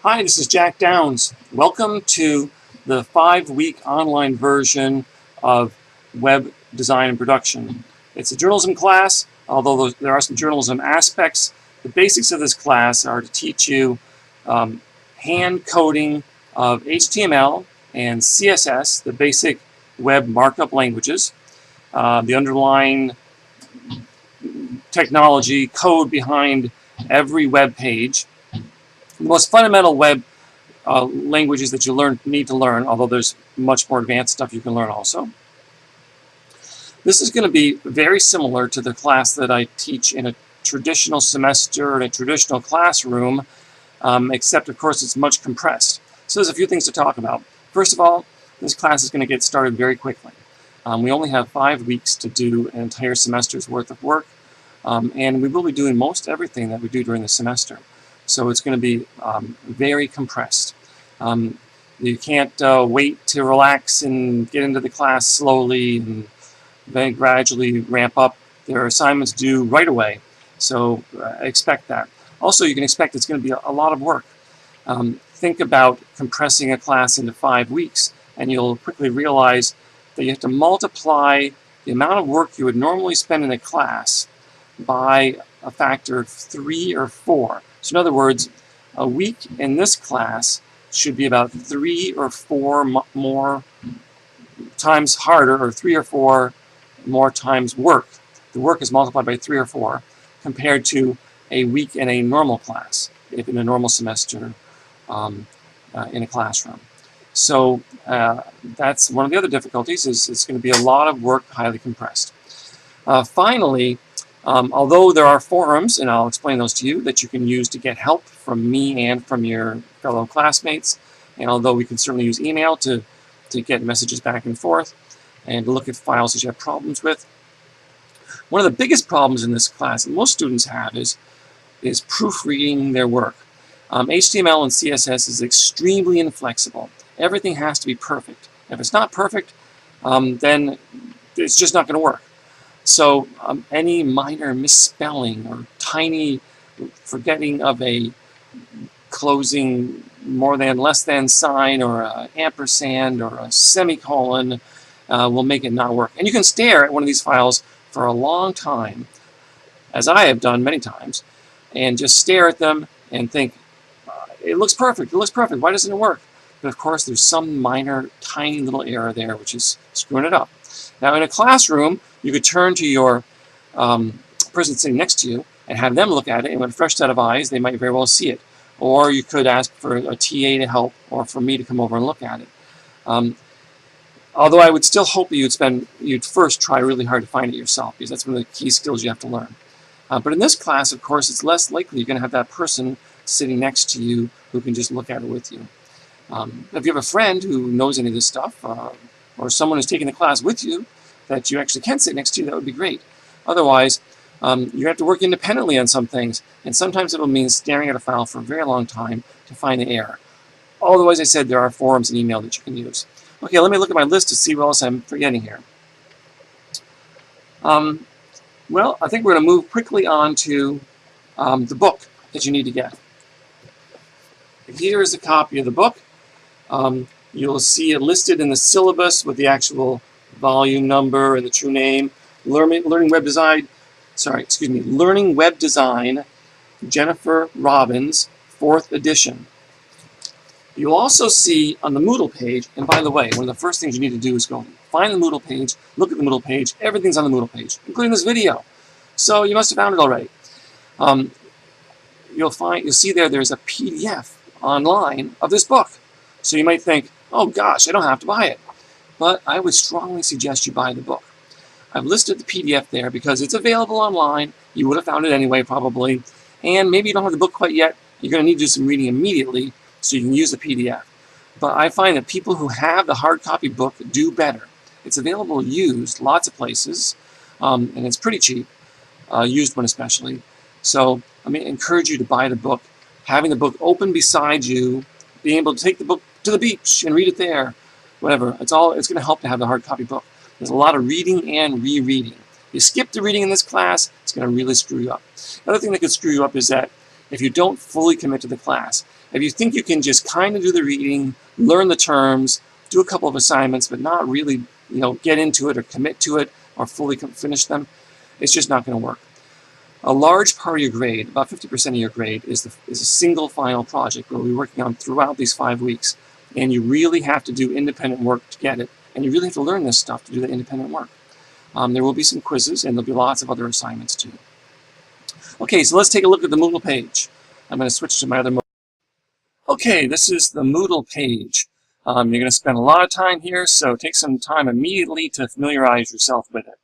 Hi, this is Jack Downs. Welcome to the 5-week online version of web design and production. It's a journalism class, although there are some journalism aspects. The basics of this class are to teach you hand coding of HTML and CSS, the basic web markup languages, the underlying technology code behind every web page. The most fundamental web languages that you need to learn, although there's much more advanced stuff you can learn also. This is going to be very similar to the class that I teach in a traditional semester in a traditional classroom, except of course it's much compressed. So there's a few things to talk about. First of all, this class is going to get started very quickly. We only have 5 weeks to do an entire semester's worth of work, and we will be doing most everything that we do during the semester. So it's going to be very compressed. You can't wait to relax and get into the class slowly and then gradually ramp up. There are assignments due right away, so expect that. Also, you can expect it's going to be a lot of work. Think about compressing a class into 5 weeks, and you'll quickly realize that you have to multiply the amount of work you would normally spend in a class by a factor of 3 or 4. So in other words, a week in this class should be about 3 or 4 more times harder, or 3 or 4 more times work. The work is multiplied by 3 or 4 compared to a week in a normal class, if in a normal semester in a classroom. So that's one of the other difficulties, is it's going to be a lot of work, highly compressed. Finally, although there are forums, and I'll explain those to you, that you can use to get help from me and from your fellow classmates, and although we can certainly use email to get messages back and forth and look at files that you have problems with. One of the biggest problems in this class that most students have is proofreading their work. HTML and CSS is extremely inflexible. Everything has to be perfect. If it's not perfect, then it's just not going to work. So any minor misspelling or tiny forgetting of a closing more than, less than sign, or an ampersand or a semicolon will make it not work. And you can stare at one of these files for a long time, as I have done many times, and just stare at them and think, it looks perfect, it looks perfect, why doesn't it work? But of course there's some minor, tiny little error there which is screwing it up. Now in a classroom, you could turn to your person sitting next to you and have them look at it, and with a fresh set of eyes, they might very well see it. Or you could ask for a TA to help, or for me to come over and look at it. Although I would still hope that you'd first try really hard to find it yourself, because that's one of the key skills you have to learn. But in this class, of course, it's less likely you're going to have that person sitting next to you who can just look at it with you. If you have a friend who knows any of this stuff, or someone who's taking the class with you that you actually can sit next to, that would be great. Otherwise, you have to work independently on some things, and sometimes it'll mean staring at a file for a very long time to find the error. Although, as I said, there are forums and email that you can use. Okay, let me look at my list to see what else I'm forgetting here. Well, I think we're going to move quickly on to the book that you need to get. Here is a copy of the book. You'll see it listed in the syllabus with the actual volume number and the true name. Learning Web Design, Jennifer Robbins, 4th edition. You'll also see on the Moodle page, and by the way, one of the first things you need to do is go find the Moodle page, look at the Moodle page, everything's on the Moodle page, including this video. So you must have found it already. You'll see there's a PDF online of this book. So you might think, oh gosh, I don't have to buy it. But I would strongly suggest you buy the book. I've listed the PDF there because it's available online. You would have found it anyway, probably. And maybe you don't have the book quite yet. You're going to need to do some reading immediately so you can use the PDF. But I find that people who have the hard copy book do better. It's available used, lots of places, and it's pretty cheap, used one especially. So I encourage you to buy the book. Having the book open beside you, being able to take the book to the beach and read it there, whatever. It's going to help to have the hard copy book. There's a lot of reading and rereading. If you skip the reading in this class, it's going to really screw you up. The other thing that could screw you up is that if you don't fully commit to the class. If you think you can just kind of do the reading, learn the terms, do a couple of assignments, but not really, get into it or commit to it or fully finish them, it's just not going to work. A large part of your grade, about 50% of your grade, is a single final project where we're working on throughout these 5 weeks. And you really have to do independent work to get it. And you really have to learn this stuff to do the independent work. There will be some quizzes, and there'll be lots of other assignments too. Okay, so let's take a look at the Moodle page. I'm going to switch to my other Moodle. Okay, this is the Moodle page. You're going to spend a lot of time here, so take some time immediately to familiarize yourself with it.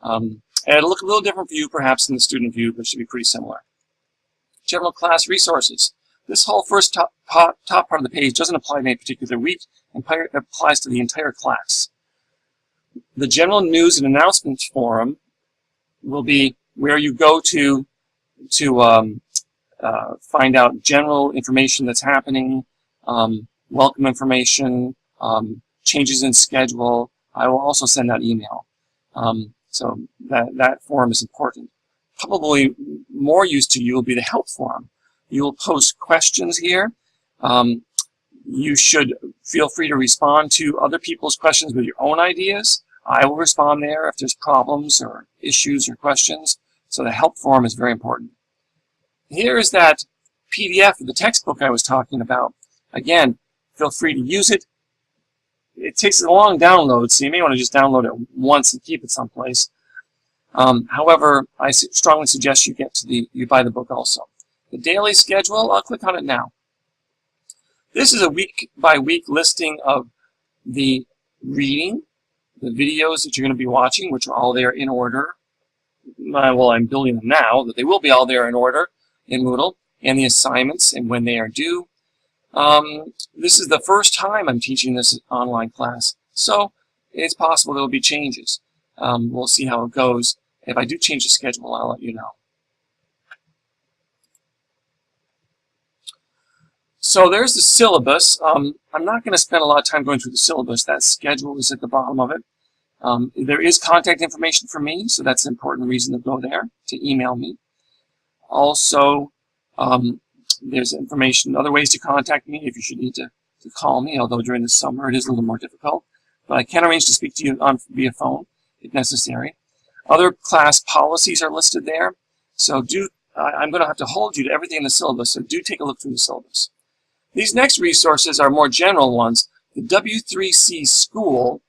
And it'll look a little different for you, perhaps, than the student view, but it should be pretty similar. General class resources. This whole first top part of the page doesn't apply to any particular week, it applies to the entire class. The general news and announcements forum will be where you go to find out general information that's happening, welcome information, changes in schedule. I will also send out email. So that forum is important. Probably more used to you will be the help forum. You will post questions here. You should feel free to respond to other people's questions with your own ideas. I will respond there if there's problems or issues or questions. So the help forum is very important. Here is that PDF of the textbook I was talking about. Again, feel free to use it. It takes a long download, so you may want to just download it once and keep it someplace. However, I strongly suggest you buy the book also. The daily schedule, I'll click on it now. This is a week-by-week listing of the reading, the videos that you're going to be watching, which are all there in order. Well, I'm building them now, but they will be all there in order in Moodle, and the assignments and when they are due. This is the first time I'm teaching this online class, so it's possible there will be changes. We'll see how it goes. If I do change the schedule, I'll let you know. So there's the syllabus. I'm not going to spend a lot of time going through the syllabus. That schedule is at the bottom of it. There is contact information for me, so that's an important reason to go there, to email me. Also, there's information, other ways to contact me if you should need to call me, although during the summer it is a little more difficult. But I can arrange to speak to you via phone if necessary. Other class policies are listed there. So I'm going to have to hold you to everything in the syllabus, so do take a look through the syllabus. These next resources are more general ones. The W3C School,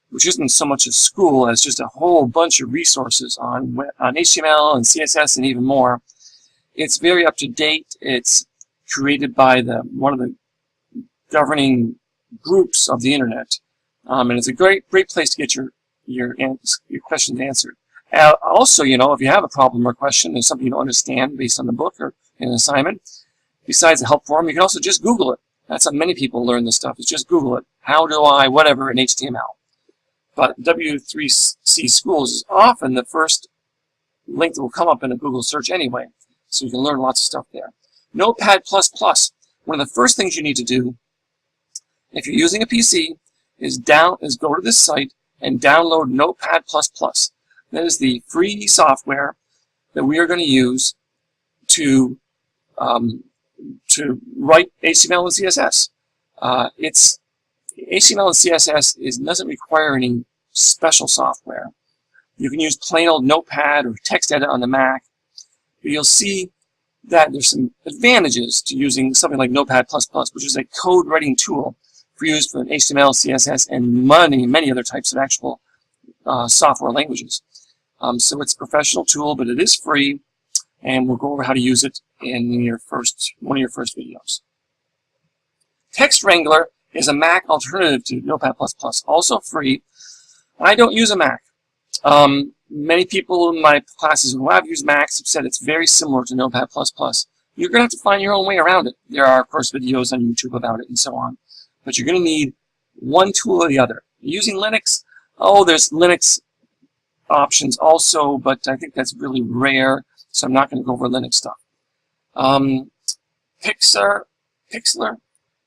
which isn't so much a school as just a whole bunch of resources on HTML and CSS and even more. It's very up to date. It's created by one of the governing groups of the internet, and it's a great place to get your questions answered. Also, if you have a problem or question, there's something you don't understand based on the book or an assignment, besides the help forum, you can also just Google it. That's how many people learn this stuff. Is just Google it. How do I whatever in HTML. But W3C Schools is often the first link that will come up in a Google search anyway. So you can learn lots of stuff there. Notepad++. One of the first things you need to do, if you're using a PC, is go to this site and download Notepad++. That is the free software that we are going to use to write HTML and CSS. HTML and CSS doesn't require any special software. You can use plain old Notepad or TextEdit on the Mac. But you'll see that there's some advantages to using something like Notepad++, which is a code writing tool for use for HTML, CSS, and many other types of actual software languages. So it's a professional tool, but it is free, and we'll go over how to use it in one of your first videos. Text Wrangler is a Mac alternative to Notepad++, also free. I don't use a Mac. Many people in my classes who have used Macs have said it's very similar to Notepad++. You're going to have to find your own way around it. There are, of course, videos on YouTube about it and so on. But you're going to need one tool or the other. Using Linux, there's Linux options also, but I think that's really rare, so I'm not going to go over Linux stuff. Pixlr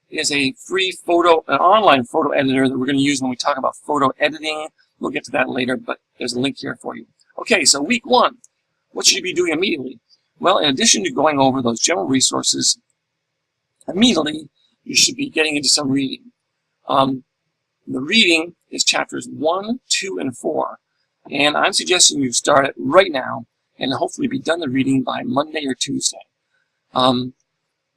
is a free an online photo editor that we're going to use when we talk about photo editing. We'll get to that later, but there's a link here for you. Okay, so week 1. What should you be doing immediately? Well, in addition to going over those general resources, immediately you should be getting into some reading. The reading is chapters 1, 2, and 4. And I'm suggesting you start it right now and hopefully be done the reading by Monday or Tuesday.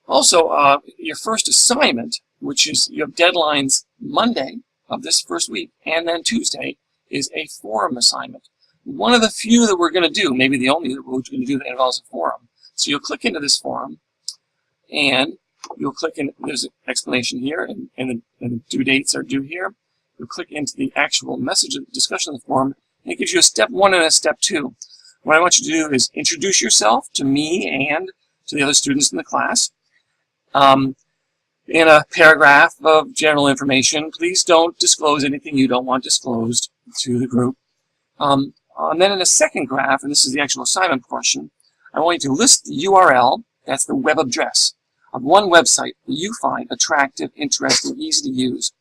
Also, your first assignment, which is you have deadlines Monday of this first week and then Tuesday, is a forum assignment. One of the few that we're going to do, maybe the only that we're going to do that involves a forum. So you'll click into this forum and you'll click in, there's an explanation here, and the due dates are due here. You'll click into the actual message of the discussion of the forum, and it gives you a step 1 and a step 2. What I want you to do is introduce yourself to me and to the other students in the class. In a paragraph of general information, please don't disclose anything you don't want disclosed to the group. And then in a second graph, and this is the actual assignment portion, I want you to list the URL, that's the web address, of one website that you find attractive, interesting, easy to use.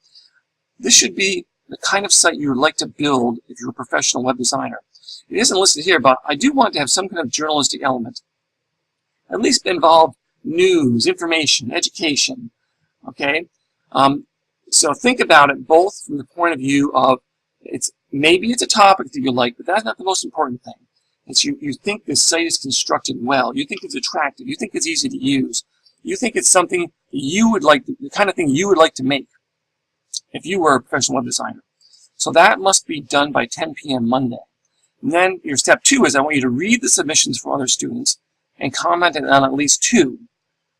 This should be the kind of site you would like to build if you're a professional web designer. It isn't listed here, but I do want to have some kind of journalistic element. At least involve news, information, education. Okay? So think about it both from the point of view of maybe it's a topic that you like, but that's not the most important thing. It's you think this site is constructed well. You think it's attractive. You think it's easy to use. You think it's something you would like, the kind of thing you would like to make if you were a professional web designer. So that must be done by 10 p.m. Monday. And then your step 2 is I want you to read the submissions from other students and comment on at least 2,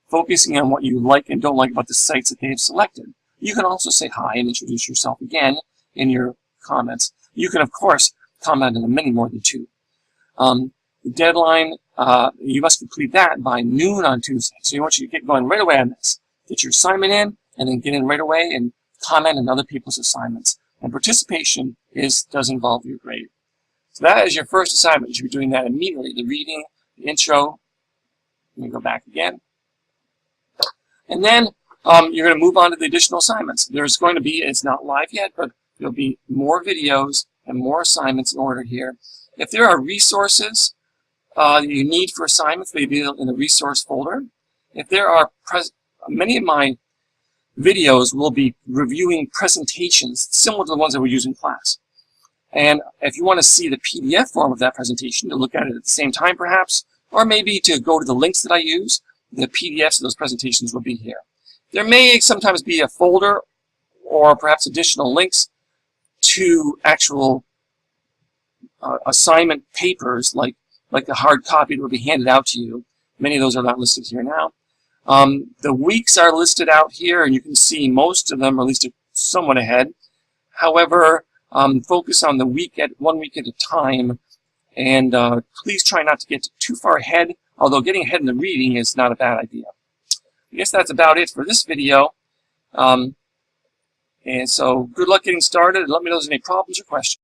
focusing on what you like and don't like about the sites that they've selected. You can also say hi and introduce yourself again in your comments. You can, of course, comment on many more than 2. The deadline, you must complete that by noon on Tuesday. So I want you to get going right away on this. Get your assignment in, and then get in right away and comment on other people's assignments. And participation does involve your grade. So that is your first assignment. You should be doing that immediately. The reading, the intro. Let me go back again. And then you're going to move on to the additional assignments. There's going to be, it's not live yet, but there'll be more videos and more assignments in order here. If there are resources you need for assignments, they'll be in the resource folder. If there are, many of my videos will be reviewing presentations similar to the ones that we use in class. And if you want to see the PDF form of that presentation, to look at it at the same time perhaps, or maybe to go to the links that I use, the PDFs of those presentations will be here. There may sometimes be a folder or perhaps additional links to actual assignment papers, like the hard copy that will be handed out to you. Many of those are not listed here now. The weeks are listed out here, and you can see most of them are listed somewhat ahead. However, focus on the week at 1 week at a time, and please try not to get too far ahead, although getting ahead in the reading is not a bad idea. I guess that's about it for this video. And so good luck getting started, and let me know if there's any problems or questions.